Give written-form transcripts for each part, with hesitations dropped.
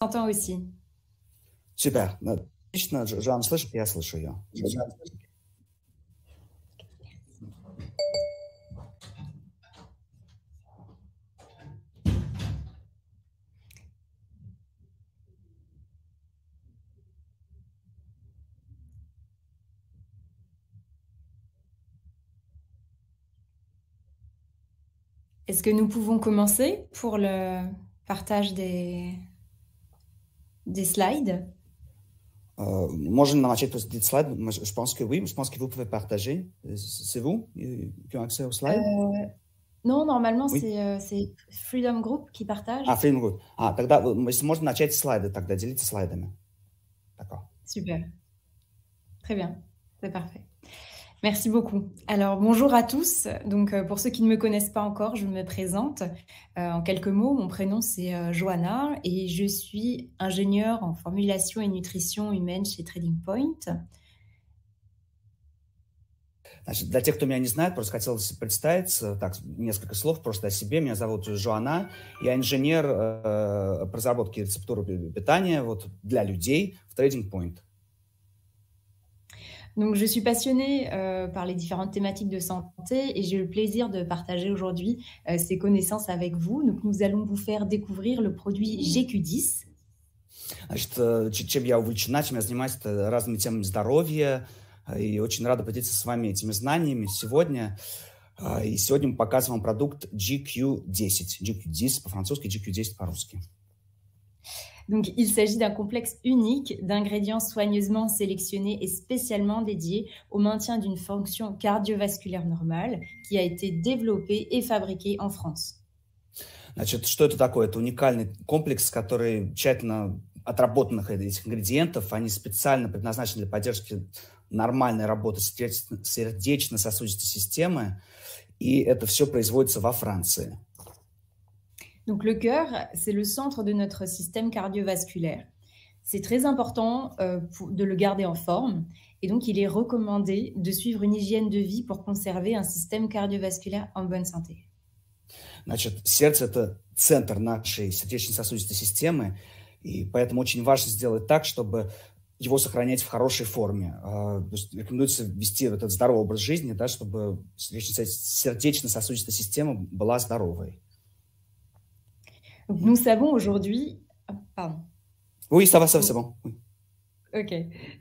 entends aussi. Super. Отлично. Жан слышит, я слышу ее. Est-ce que nous pouvons commencer pour le partage des slides? Можно начать посмотреть слайд. Je pense que oui. Je pense que vous pouvez partager. C'est vous qui ont accès au slide? Non, normalement, Oui. c'est Freedom Group qui partage. Ah, Freedom Group. Тогда, если можно, начать слайды, тогда делиться слайдами. D'accord. Super. Très bien. C'est parfait. Merci beaucoup. Alors, bonjour à tous. Donc, pour ceux qui ne me connaissent pas encore, je me présente. En quelques mots, mon prénom, c'est Johanna et je suis ingénieure en formulation et nutrition humaine chez Trading Point. Значит, для тех, кто меня не знает, просто хотелось представиться, так, несколько слов просто о себе. Меня зовут Жоанна, я инженер по разработке рецептуры питания вот, для людей в Trading Point. Donc, je suis passionnée par les différentes thématiques de santé et j'ai le plaisir de partager aujourd'hui ces connaissances avec vous. Donc, nous allons vous faire découvrir le produit GQ10. Значит, чем я увлечена, чем я занимаюсь, это разными темами здоровья, и очень рада поделиться с вами этими знаниями сегодня. И сегодня мы показываем вам продукт GQ10. GQ10 по-французски, GQ10 по-русски. Donc, il s'agit d'un complexe unique d'ingrédients soigneusement sélectionnés et spécialement dédiés au maintien d'une fonction cardiovasculaire normale qui a été développé et fabriqué en France. Значит, что это такое? Это уникальный комплекс, который тщательно отработанных этих ингредиентов, они специально предназначены для поддержки нормальной работы сердечно-сосудистой системы, и это все производится во Франции. Donc, le cœur, c'est le centre de notre système cardiovasculaire. C'est très important de le garder en forme et donc il est recommandé de suivre une hygiène de vie pour conserver un système cardiovasculaire en bonne santé. Значит, сердце – это центр нашей сердечно-сосудистой системы, и поэтому очень важно сделать так, чтобы его сохранять в хорошей форме. То есть рекомендуется вести этот здоровый образ жизни, да, чтобы сердечно-сосудистая система была здоровой. Donc, nous savons aujourd'hui... Pardon. Oui, ça va, c'est bon. Oui. Ok.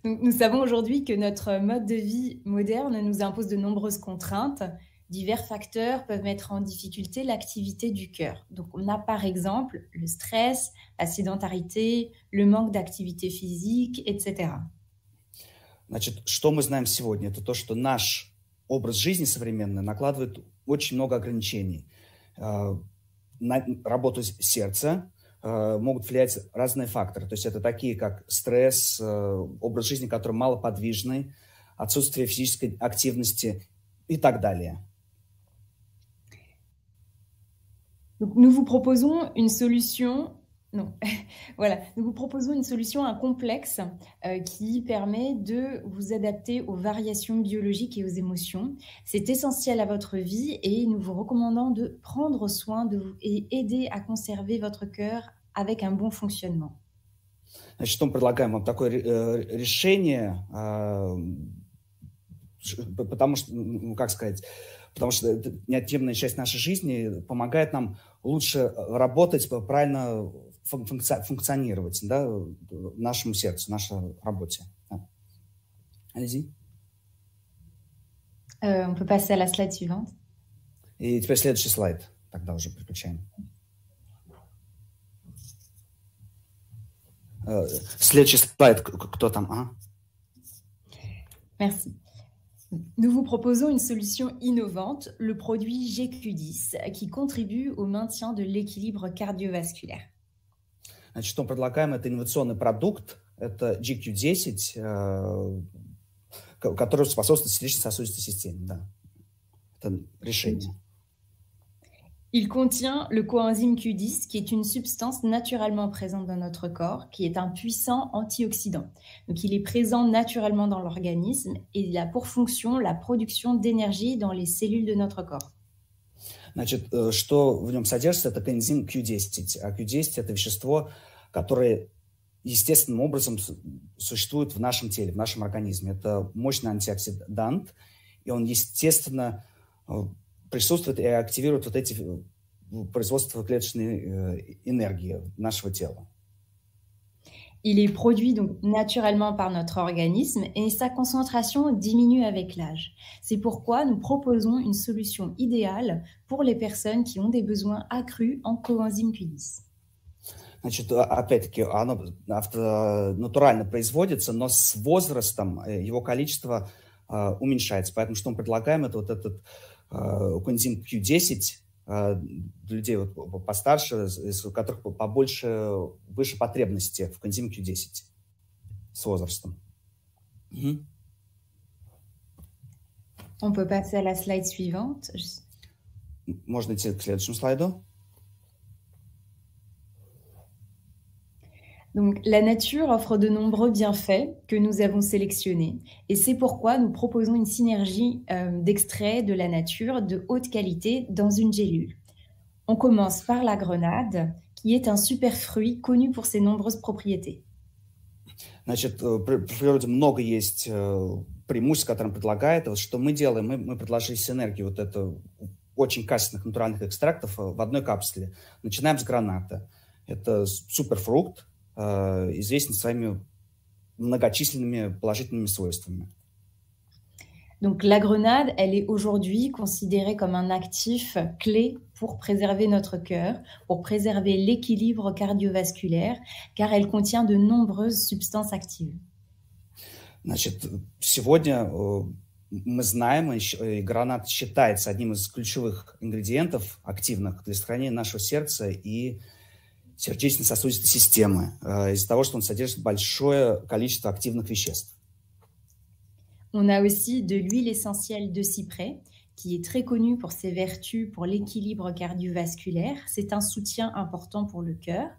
Donc, nous savons aujourd'hui que notre mode de vie moderne nous impose de nombreuses contraintes. Divers facteurs peuvent mettre en difficulté l'activité du cœur. Donc, on a par exemple le stress, la sédentarité, le manque d'activité physique, etc. Значит, что мы знаем сегодня? Это то, что наш образ жизни современный накладывает очень много ограничений. На работу сердца могут влиять разные факторы. То есть это такие, как стресс, образ жизни, который малоподвижный, отсутствие физической активности и так далее. Donc, nous vous proposons une solution... Non, voilà. Nous vous proposons une solution, un complexe qui permet de vous adapter aux variations biologiques et aux émotions. C'est essentiel à votre vie et nous vous recommandons de prendre soin de vous et aider à conserver votre cœur avec un bon fonctionnement. Значит, мы предлагаем вам такое решение, потому что, ну, как сказать, потому что это неотъемлемая часть нашей жизни, помогает нам лучше работать, правильно функционировать, да, нашему сердцу, нашей работе. Allez-y. On peut passer à la slide suivante. И теперь следующий слайд. Тогда уже переключаем. Следующий слайд. Кто там? Merci. Nous vous proposons une solution innovante, le produit GQ10, qui contribue au maintien de l'équilibre cardiovasculaire. Значит, что мы предлагаем, это инновационный продукт, это GQ10, который способствует сердечно-сосудистой системе. Да. Это решение. Il contient le coenzyme Q10, qui est une substance naturellement présente dans notre corps, qui est un puissant antioxydant. Donc, il est présent naturellement dans l'organisme et il a pour fonction la production d'énergie dans les cellules de notre corps. Значит, что в нем содержится, это коэнзим Q10. А Q10 – это вещество, которые естественным образом существуют в нашем теле, в нашем организме. Это мощный антиоксидант, и он, естественно, присутствует и активирует вот эти производства клеточной энергии нашего тела. Il est produit donc naturellement par notre organisme et sa concentration diminue avec l'âge. C'est pourquoi nous proposons une solution idéale pour les personnes qui ont des besoins accrus en coenzyme Q10. Значит, опять-таки, оно натурально производится, но с возрастом его количество уменьшается. Поэтому что мы предлагаем, это вот этот коэнзим Q10 для людей вот постарше, у которых побольше, выше потребности в коэнзиме Q10 с возрастом. On peut passer à la slide suivante. Можно идти к следующему слайду. Donc, la nature offre de nombreux bienfaits que nous avons sélectionnés et c'est pourquoi nous proposons une synergie d'extraits de la nature de haute qualité dans une gélule. On commence par la grenade, qui est un super fruit connu pour ses nombreuses propriétés. Значит, в природе много есть преимуществ, которые он предлагает. Вот что мы делаем? Мы предложили синергию вот это очень качественных натуральных экстрактов в одной капсуле. Начинаем с граната. Это суперфрукт, известен своими многочисленными положительными свойствами. Donc la grenade, elle est aujourd'hui considérée comme un actif clé pour préserver notre cœur, pour préserver l'équilibre cardiovasculaire, car elle contient de nombreuses substances actives. Значит, сегодня мы знаем, и гранат считается одним из ключевых ингредиентов активных для сохранения нашего сердца и сердечно-сосудистой системы, из-за того, что он содержит большое количество активных веществ. On a aussi de l'huile essentielle de cyprès, qui est très connue pour ses vertus pour l'équilibre cardiovasculaire. C'est un soutien important pour le cœur.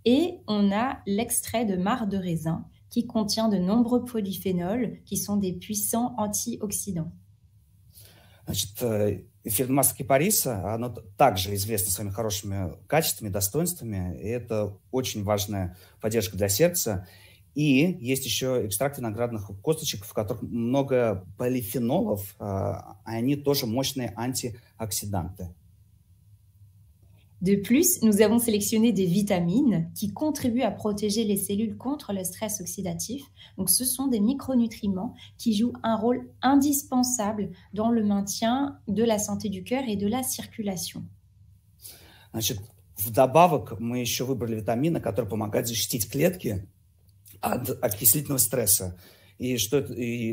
Et on a l'extrait de marc de raisin, qui contient de nombreux polyphénols, qui sont des puissants antioxydants. Значит, эфир масла кипариса, оно также известно своими хорошими качествами, достоинствами, и это очень важная поддержка для сердца. И есть еще экстракт виноградных косточек, в которых много полифенолов, они тоже мощные антиоксиданты. De plus, nous avons sélectionné des vitamines qui contribuent à protéger les cellules contre le stress oxydatif. Donc, ce sont des micronutriments qui jouent un rôle indispensable dans le maintien de la santé du cœur et de la circulation. Значит, вдобавок мы еще выбрали витамины, которые помогают защитить клетки от окислительного стресса. И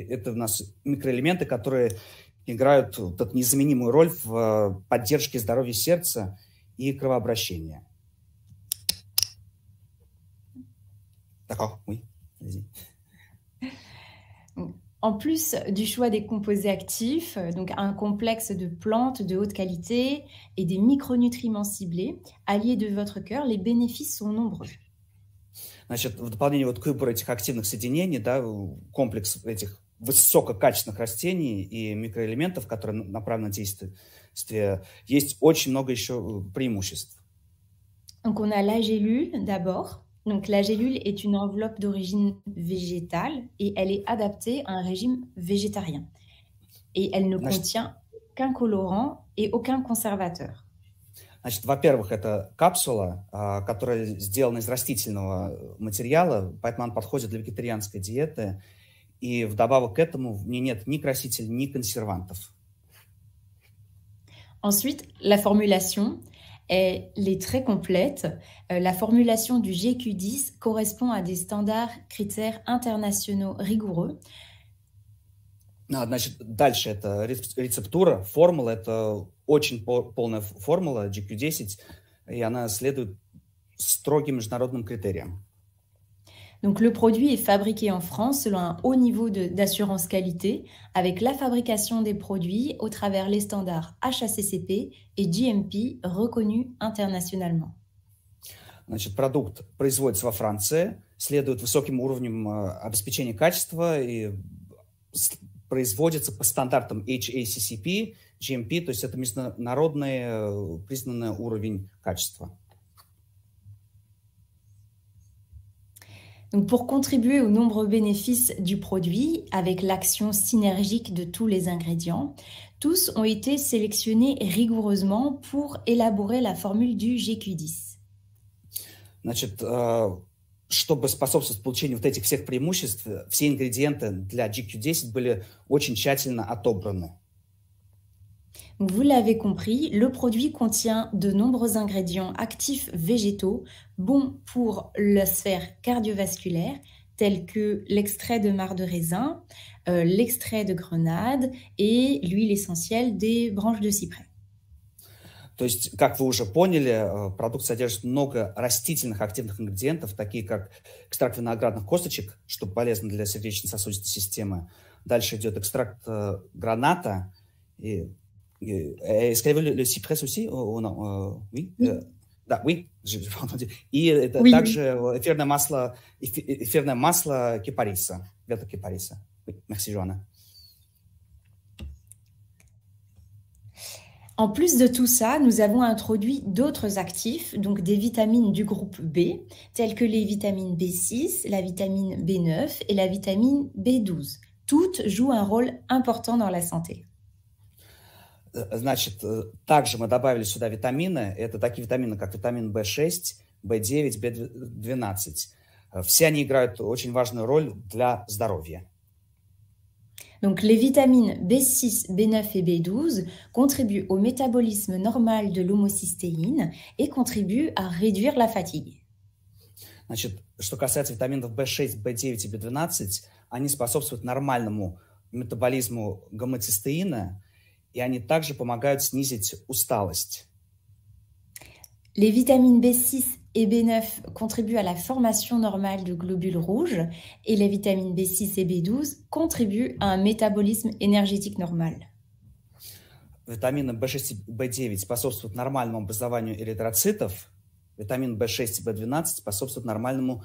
это у нас микроэлементы, которые играют вот эту незаменимую роль в поддержке здоровья сердца и кровообращения. D'accord, oui. Vas-y. En plus du choix des composés actifs, donc un complexe de plantes de haute qualité et des micronutriments ciblés, alliés de votre cœur, les bénéfices sont nombreux. Значит, в дополнение вот к выбору этих активных соединений, да, комплекс этих высококачественных растений и микроэлементов, которые направлены на действие, есть очень много еще преимуществ. Donc on a la gélule d'abord. Donc la gélule est une enveloppe d'origine végétale et elle est adaptée à un régime végétarien. Et elle ne contient aucun colorant et aucun conservateur. Значит, во-первых, это капсула, которая сделана из растительного материала, поэтому она подходит для вегетарианской диеты. И вдобавок к этому в ней нет ни красителей, ни консервантов. Ensuite, la formulation, elle est très complète. La formulation du GQ10 correspond à des standards critères internationaux rigoureux. Значит, дальше это рецептура, формула, это очень полная формула GQ10, и она следует строгим международным критериям. Donc, le produit est fabriqué en France selon un haut niveau d'assurance qualité, avec la fabrication des produits au travers les standards HACCP et GMP reconnus internationalement. Значит, продукт производится во Франции, следует высоким уровням обеспечения качества и производится по стандартам HACCP, GMP, то есть это международный признанный уровень качества. Donc, pour contribuer aux nombreux bénéfices du produit, avec l'action synergique de tous les ingrédients, tous ont été sélectionnés rigoureusement pour élaborer la formule du GQ10. Значит, чтобы способствовать получению вот этих всех преимуществ, все ингредиенты для GQ10 были очень тщательно отобраны. Vous l'avez compris, le produit contient de nombreux ingrédients actifs végétaux bons pour la sphère cardiovasculaire, tels que l'extrait de marc de raisin, l'extrait de grenade et l'huile essentielle des branches de cyprès. То есть, как вы уже поняли, продукт содержит много растительных активных ингредиентов, такие как экстракт виноградных косточек, что полезно для сердечно-сосудистой системы. Дальше идет экстракт граната. Est-ce qu'il y avait le cyprès aussi? Oui. Да, oui. И это Oui, также эфирное масло кипариса, веток кипариса. Oui. Merci, Joanna. En plus de tout ça, nous avons introduit d'autres actifs, donc des vitamines du groupe B, telles que les vitamines B6, la vitamine B9 et la vitamine B12. Toutes jouent un rôle important dans la santé. Значит, также мы добавили сюда витамины. Это такие витамины, как витамин В6, В9, В12. Все они играют очень важную роль для здоровья. Donc, les vitamines B6, B9 et B12 contribuent au métabolisme normal de l'homocystéine et contribuent à réduire la fatigue. Значит, что касается витаминов В6, В9 и В12, они способствуют нормальному метаболизму гомоцистеина, и они также помогают снизить усталость. Les vitamines B6 et B9 contribuent à la formation normale de globules rouges et les vitamines B6 et B12 contribuent à un métabolisme énergétique normal. Витамины В6 и В9 способствуют нормальному образованию эритроцитов. Витамин В6 и В12 способствуют нормальному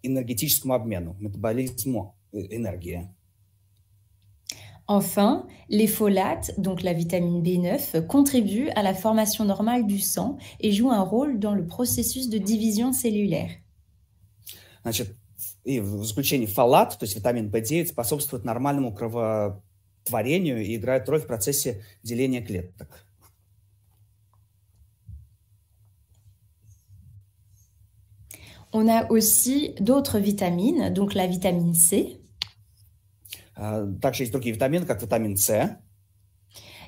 энергетическому обмену, métabolisme énergie. Enfin, les folates, donc la vitamine B9, contribuent à la formation normale du sang et jouent un rôle dans le processus de division cellulaire. Значит, и в заключение фолат, то есть витамин В9, способствует нормальному кровотворению и играет роль в процессе деления клеток. On a aussi d'autres vitamines, donc la vitamine C, Также есть другие витамины, как витамин С.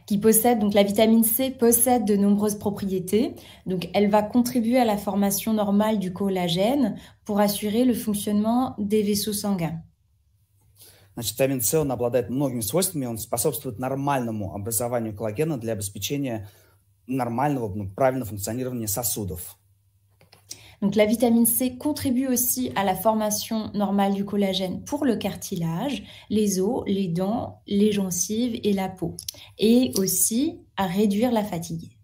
qui possède, donc la vitamine C possède de nombreuses propriétés. Donc, elle va contribuer à la formation normale du collagène pour assurer le fonctionnement des vaisseaux sanguins. Значит, витамин С, он обладает многими свойствами, он способствует нормальному образованию коллагена для обеспечения нормального, правильного функционирования сосудов. Donc, la vitamine C contribue aussi à la formation normale du collagène pour le cartilage, les os, les dents, les gencives et la peau, et aussi à réduire la fatigue.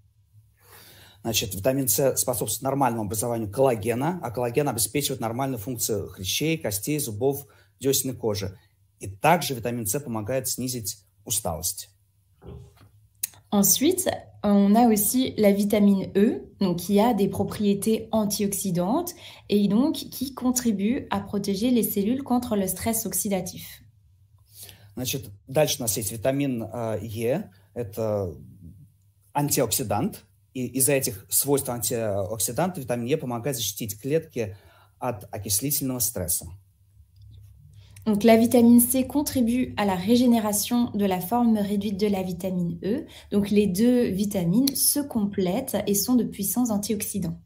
Значит, витамин С способствует нормальному образованию коллагена, а коллаген обеспечивает нормальную функцию хрящей, костей, зубов, десен и кожи. И также витамин С помогает снизить усталость. Ensuite, on a aussi la vitamine E, donc qui a des propriétés antioxydantes et donc qui contribue à protéger les cellules contre le stress oxydatif. Значит, дальше у нас есть витамин Е, это антиоксидант, и из-за этих свойств антиоксиданта витамин Е помогает защитить клетки от окислительного стресса. Donc, la vitamine C contribue à la régénération de la forme réduite de la vitamine E. Donc, les deux vitamines se complètent et sont de puissants antioxydants.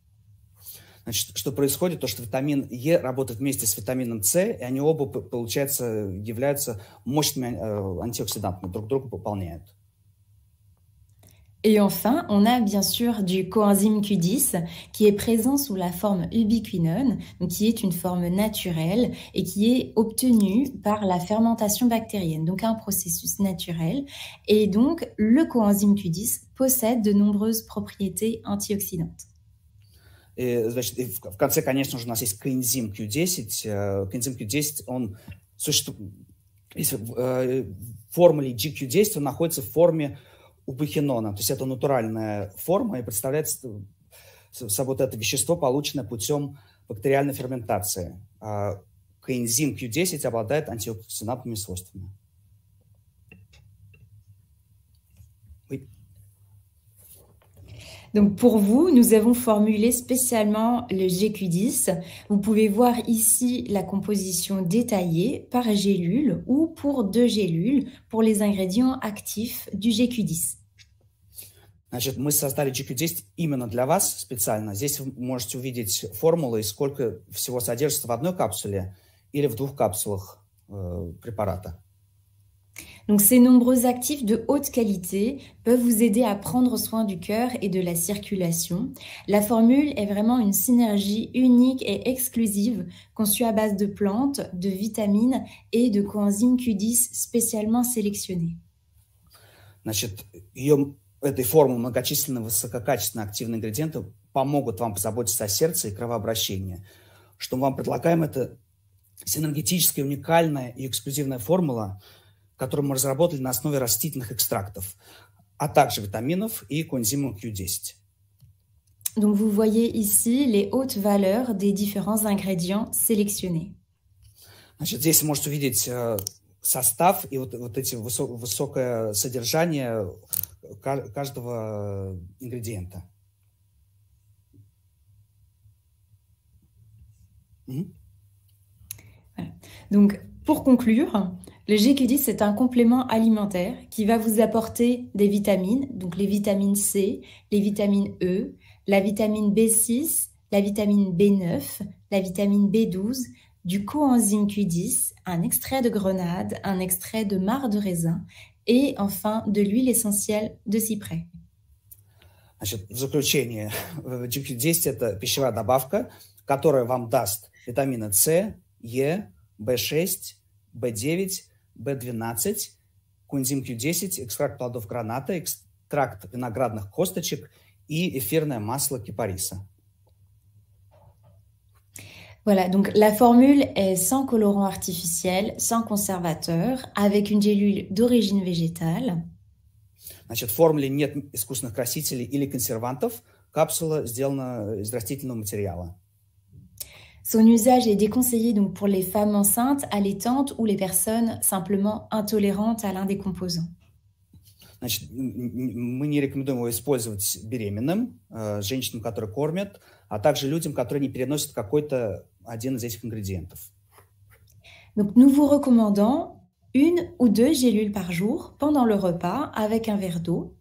Значит, что происходит? То, что витамин Е работает вместе с витамином С, и они оба, получается, являются мощными антиоксидантами, друг друга пополняют. Et enfin, on a bien sûr du coenzyme Q10 qui est présent sous la forme ubiquinone, donc qui est une forme naturelle et qui est obtenue par la fermentation bactérienne, donc un processus naturel. Et donc, le coenzyme Q10 possède de nombreuses propriétés antioxydantes. И, значит, и в конце, конечно же, у нас есть коэнзим Q10. Коэнзим Q10, он существует, в формуле GQ10 он находится в форме убихинона, то есть это натуральная форма и представляет собой это вещество, полученное путем бактериальной ферментации. коэнзим Q10 обладает антиоксидантными свойствами. Oui. Donc pour vous, nous avons formulé spécialement le GQ10. Vous pouvez voir ici la composition détaillée par gélule ou pour 2 gélules pour les ingrédients actifs du GQ10. Значит, мы создали GQ10 именно для вас специально. Здесь вы можете увидеть формулы и сколько всего содержится в одной капсуле или в 2 капсулах препарата. Donc, ces nombreux actifs de haute qualité peuvent vous aider à prendre soin du cœur et de la circulation. La formule est vraiment une synergie unique et exclusive conçue à base de plantes, de vitamines et de coenzyme Q10 spécialement sélectionnés. Значит, этой формулы многочисленные высококачественные активные ингредиенты помогут вам позаботиться о сердце и кровообращении. Что мы вам предлагаем, это синергетическая, уникальная и эксклюзивная формула, которую мы разработали на основе растительных экстрактов, а также витаминов и коэнзима Q10. Donc, vous voyez ici les hautes valeurs des différents ingrédients sélectionnés. Значит, здесь вы можете увидеть состав и вот эти высокое содержание каждого ингредиента. Voilà. Donc, pour conclure, le GQ10 est un complément alimentaire qui va vous apporter des vitamines, donc les vitamines C, les vitamines E, la vitamine B6, la vitamine B9, la vitamine B12, du coenzyme Q10, un extrait de grenade, un extrait de marc de raisin et enfin de l'huile essentielle de cyprès. Значит, в заключение, GQ10 – это пищевая добавка, которая вам даст витамины С, Е, B6, B9, B12, коэнзим Q10, экстракт плодов граната, экстракт виноградных косточек и эфирное масло кипариса. Voilà, donc la formule est sans colorant artificiel, sans conservateur, avec une gélule d'origine végétale. Значит, в формуле нет искусственных красителей или консервантов. Капсула сделана из растительного материала. Son usage est déconseillé donc pour les femmes enceintes, allaitantes ou les personnes simplement intolérantes à l'un des composants. Значит, мы не рекомендуем его использовать беременным, женщинам, которые кормят, а также людям, которые не переносят какой-то один из этих ингредиентов. Donc, nous vous recommandons 1 ou 2 gélules par jour pendant le repas avec un verre d'eau.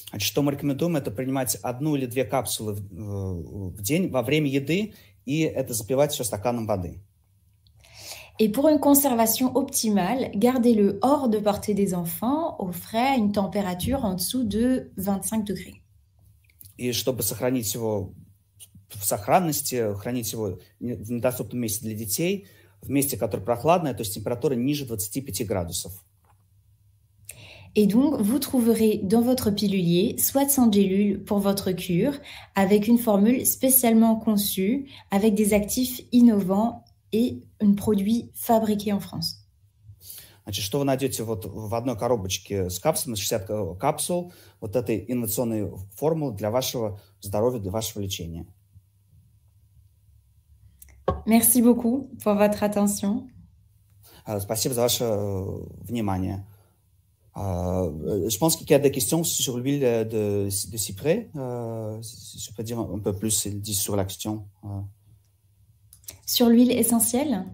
Значит, что мы рекомендуем, это принимать 1 или 2 капсулы в день во время еды, и это запивать все стаканом воды. Et pour une conservation optimale, gardez-le hors de portée des enfants, au frais, à une température en dessous de 25 degrés. И чтобы сохранить его в сохранности, хранить его в недоступном месте для детей, в месте, которое прохладное, то есть температура ниже 25 градусов. Et donc, vous trouverez dans votre pilulier 60 gélules pour votre cure, avec une formule spécialement conçue, avec des actifs innovants et un produit fabriqué en France. Значит, что вы найдете вот в одной коробочке с капсулами, 60 капсул, вот этой инновационной формулы для вашего здоровья, для вашего лечения. Merci beaucoup pour votre attention. Спасибо за ваше внимание. Je pense qu'il y a des questions sur l'huile de cyprès. Si je peux dire un peu plus sur la question. Sur l'huile essentielle?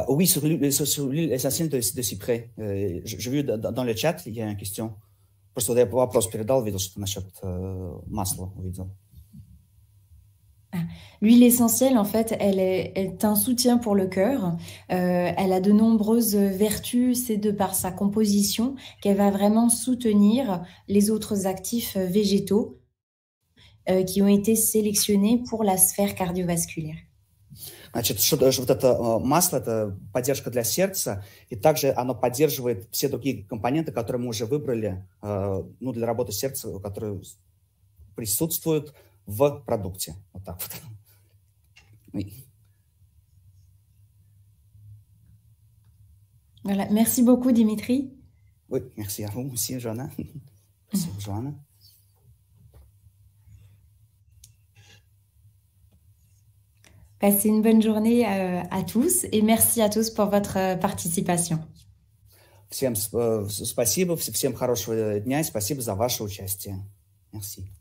Oui, sur l'huile essentielle de cyprès. J'ai vu dans le chat, il y a une question. Просто я вопрос передал, видел, что насчет масла увидел. L'huile essentielle, en fait, elle est un soutien pour le cœur. Elle a de nombreuses vertus, c'est de par sa composition qu'elle va vraiment soutenir les autres actifs végétaux qui ont été sélectionnés pour la sphère cardiovasculaire. Значит, вот это масло – это поддержка для сердца, и также оно поддерживает все другие компоненты, которые мы уже выбрали для работы сердца, которые присутствуют в продукте. Вот так вот. Oui. Voilà. Merci beaucoup, Dimitri. Oui, merci à vous aussi, Johanna. Merci, Johanna. Passez une bonne journée à tous et merci à tous pour votre participation. Всем спасибо, всем хорошего дня и спасибо за ваше участие. Merci.